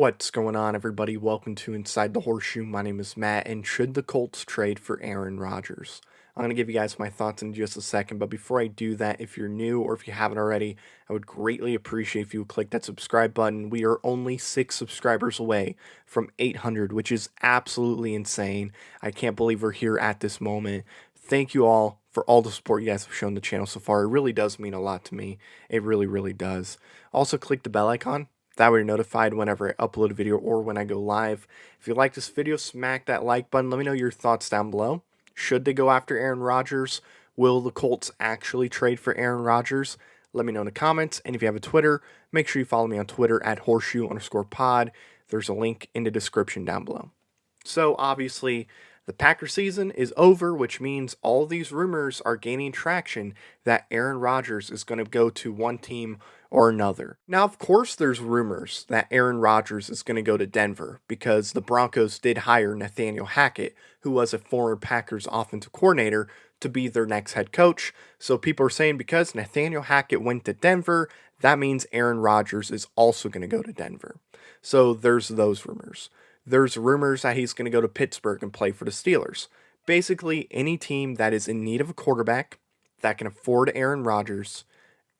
What's going on, everybody? Welcome to Inside the Horseshoe. My name is Matt, and should the Colts trade for Aaron Rodgers? I'm going to give you guys my thoughts in just a second, but before I do that, if you're new or if you haven't already, I would greatly appreciate if you would click that subscribe button. We are only 6 subscribers away from 800, which is absolutely insane. I can't believe we're here at this moment. Thank you all for all the support you guys have shown the channel so far. It really does mean a lot to me. It really, really does. Also, click the bell icon. That way you're notified whenever I upload a video or when I go live. If you like this video, smack that like button. Let me know your thoughts down below. Should they go after Aaron Rodgers? Will the Colts actually trade for Aaron Rodgers? Let me know in the comments. And if you have a Twitter, make sure you follow me on Twitter at horseshoe_pod. There's a link in the description down below. So obviously, the Packers season is over, which means all these rumors are gaining traction that Aaron Rodgers is going to go to one team or another. Now, of course, there's rumors that Aaron Rodgers is going to go to Denver because the Broncos did hire Nathaniel Hackett, who was a former Packers offensive coordinator, to be their next head coach. So people are saying because Nathaniel Hackett went to Denver, that means Aaron Rodgers is also going to go to Denver. So there's those rumors. There's rumors that he's going to go to Pittsburgh and play for the Steelers. Basically, any team that is in need of a quarterback that can afford Aaron Rodgers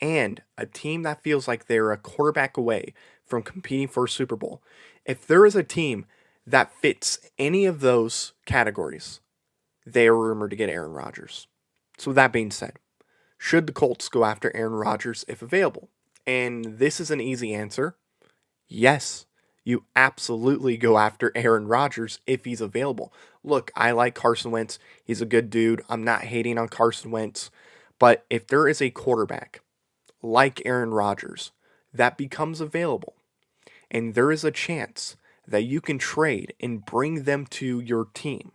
and a team that feels like they're a quarterback away from competing for a Super Bowl. If there is a team that fits any of those categories, they are rumored to get Aaron Rodgers. So with that being said, should the Colts go after Aaron Rodgers if available? And this is an easy answer. Yes. You absolutely go after Aaron Rodgers if he's available. Look, I like Carson Wentz. He's a good dude. I'm not hating on Carson Wentz. But if there is a quarterback like Aaron Rodgers that becomes available, and there is a chance that you can trade and bring them to your team,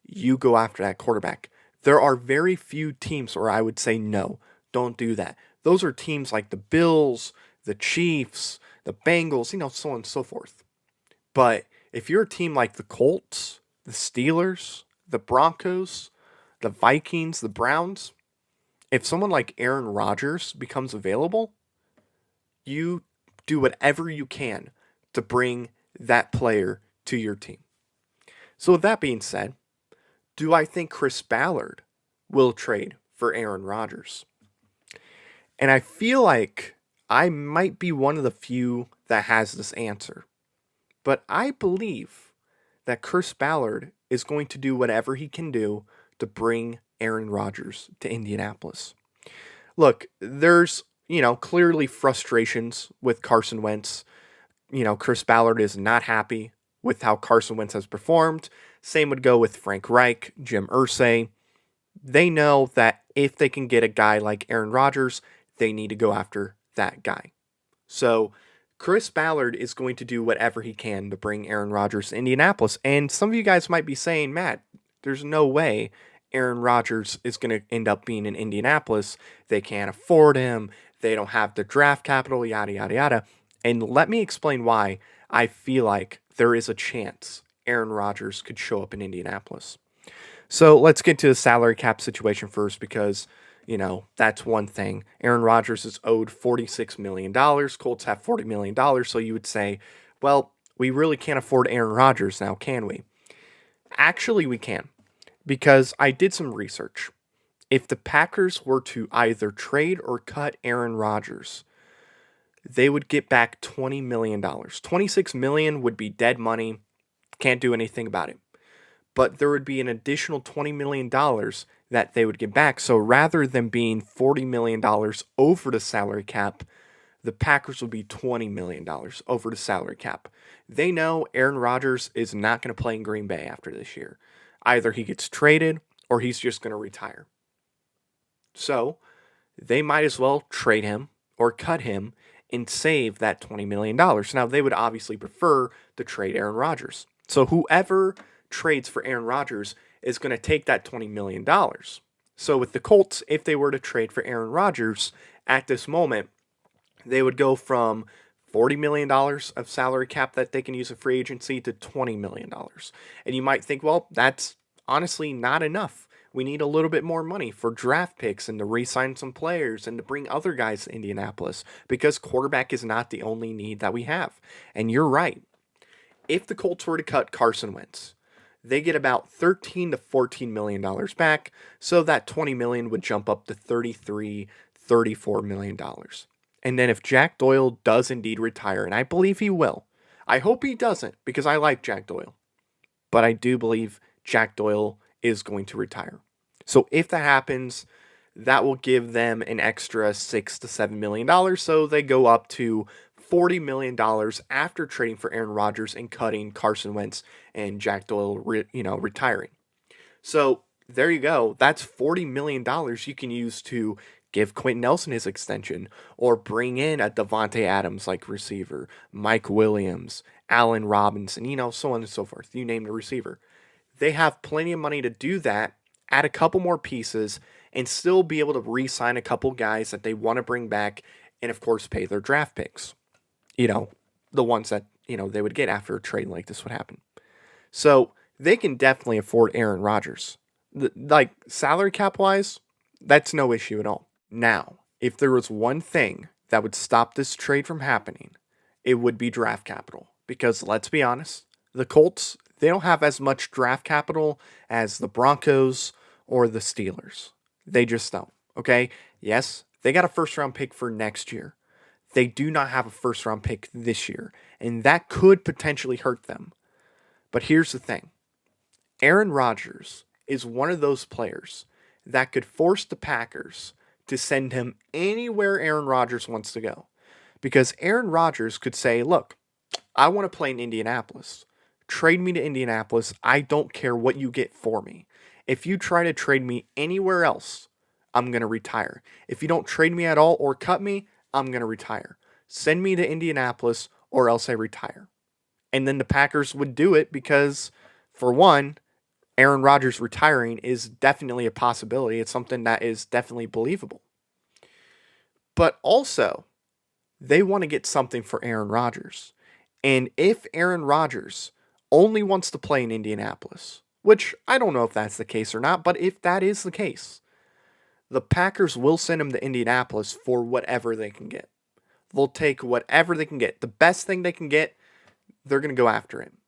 you go after that quarterback. There are very few teams where I would say no, don't do that. Those are teams like the Bills, the Chiefs, the Bengals, so on and so forth. But if you're a team like the Colts, the Steelers, the Broncos, the Vikings, the Browns, if someone like Aaron Rodgers becomes available, you do whatever you can to bring that player to your team. So with that being said, do I think Chris Ballard will trade for Aaron Rodgers? And I feel like I might be one of the few that has this answer. But I believe that Chris Ballard is going to do whatever he can do to bring Aaron Rodgers to Indianapolis. Look, there's, clearly frustrations with Carson Wentz. Chris Ballard is not happy with how Carson Wentz has performed. Same would go with Frank Reich, Jim Irsay. They know that if they can get a guy like Aaron Rodgers, they need to go after that guy. So Chris Ballard is going to do whatever he can to bring Aaron Rodgers to Indianapolis. And some of you guys might be saying, Matt, there's no way Aaron Rodgers is going to end up being in Indianapolis. They can't afford him. They don't have the draft capital, yada, yada, yada. And let me explain why I feel like there is a chance Aaron Rodgers could show up in Indianapolis. So let's get to the salary cap situation first because that's one thing. Aaron Rodgers is owed $46 million. Colts have $40 million. So you would say, well, we really can't afford Aaron Rodgers now, can we? Actually, we can. Because I did some research. If the Packers were to either trade or cut Aaron Rodgers, they would get back $20 million. $26 million would be dead money. Can't do anything about it. But there would be an additional $20 million that they would get back. So rather than being $40 million over the salary cap, the Packers will be $20 million over the salary cap. They know Aaron Rodgers is not going to play in Green Bay after this year. Either he gets traded or he's just going to retire. So they might as well trade him or cut him and save that $20 million. Now, they would obviously prefer to trade Aaron Rodgers. So whoever trades for Aaron Rodgers is going to take that $20 million. So with the Colts, if they were to trade for Aaron Rodgers at this moment, they would go from $40 million of salary cap that they can use in free agency to $20 million. And you might think, well, that's honestly not enough. we need a little bit more money for draft picks and to re-sign some players and to bring other guys to Indianapolis because quarterback is not the only need that we have. And you're right. If the Colts were to cut Carson Wentz, they get about $13 to $14 million back, so that $20 million would jump up to $33, $34 million. And then if Jack Doyle does indeed retire, and I believe he will, I hope he doesn't because I like Jack Doyle, but I do believe Jack Doyle is going to retire. So if that happens, that will give them an extra $6 to $7 million, so they go up to $40 million after trading for Aaron Rodgers and cutting Carson Wentz and Jack Doyle, retiring. So there you go. That's $40 million you can use to give Quentin Nelson his extension or bring in a Devontae Adams like receiver, Mike Williams, Allen Robinson, so on and so forth. You name the receiver. They have plenty of money to do that, add a couple more pieces, and still be able to re-sign a couple guys that they want to bring back and, of course, pay their draft picks. The ones that, they would get after a trade like this would happen. So they can definitely afford Aaron Rodgers. Like, salary cap-wise, that's no issue at all. Now, if there was one thing that would stop this trade from happening, it would be draft capital. Because, let's be honest, the Colts, they don't have as much draft capital as the Broncos or the Steelers. They just don't, okay? Yes, they got a first-round pick for next year. They do not have a first-round pick this year, and that could potentially hurt them. But here's the thing. Aaron Rodgers is one of those players that could force the Packers to send him anywhere Aaron Rodgers wants to go. Because Aaron Rodgers could say, look, I want to play in Indianapolis. Trade me to Indianapolis. I don't care what you get for me. If you try to trade me anywhere else, I'm going to retire. If you don't trade me at all or cut me, I'm going to retire. Send me to Indianapolis or else I retire. And then the Packers would do it because, for one, Aaron Rodgers retiring is definitely a possibility. It's something that is definitely believable. But also, they want to get something for Aaron Rodgers. And if Aaron Rodgers only wants to play in Indianapolis, which I don't know if that's the case or not, but if that is the case, the Packers will send him to Indianapolis for whatever they can get. They'll take whatever they can get. The best thing they can get, they're going to go after him.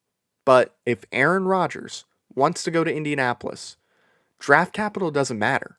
But if Aaron Rodgers wants to go to Indianapolis, draft capital doesn't matter.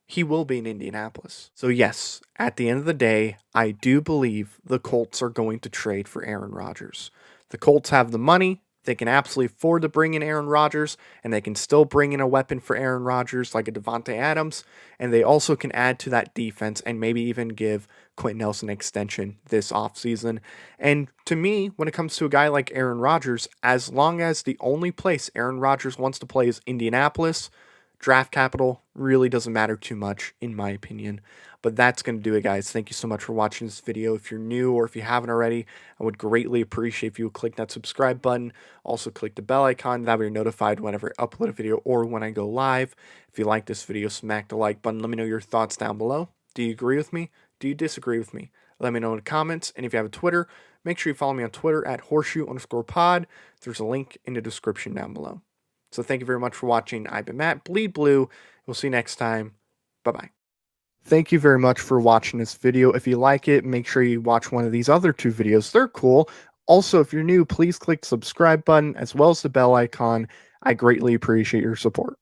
He will be in Indianapolis. So yes, at the end of the day, I do believe the Colts are going to trade for Aaron Rodgers. The Colts have the money. They can absolutely afford to bring in Aaron Rodgers, and they can still bring in a weapon for Aaron Rodgers like a Devontae Adams, and they also can add to that defense and maybe even give Quentin Nelson an extension this offseason. And to me, when it comes to a guy like Aaron Rodgers, as long as the only place Aaron Rodgers wants to play is Indianapolis, draft capital really doesn't matter too much, in my opinion. But that's going to do it, guys. Thank you so much for watching this video. If you're new or if you haven't already, I would greatly appreciate if you would click that subscribe button. Also, click the bell icon. That way you're notified whenever I upload a video or when I go live. If you like this video, smack the like button. Let me know your thoughts down below. Do you agree with me? Do you disagree with me? Let me know in the comments. And if you have a Twitter, make sure you follow me on Twitter at horseshoe_pod. There's a link in the description down below. So thank you very much for watching. I've been Matt, Bleed Blue. We'll see you next time. Bye-bye. Thank you very much for watching this video. If you like it, make sure you watch one of these other two videos. They're cool. Also, if you're new, please click the subscribe button as well as the bell icon. I greatly appreciate your support.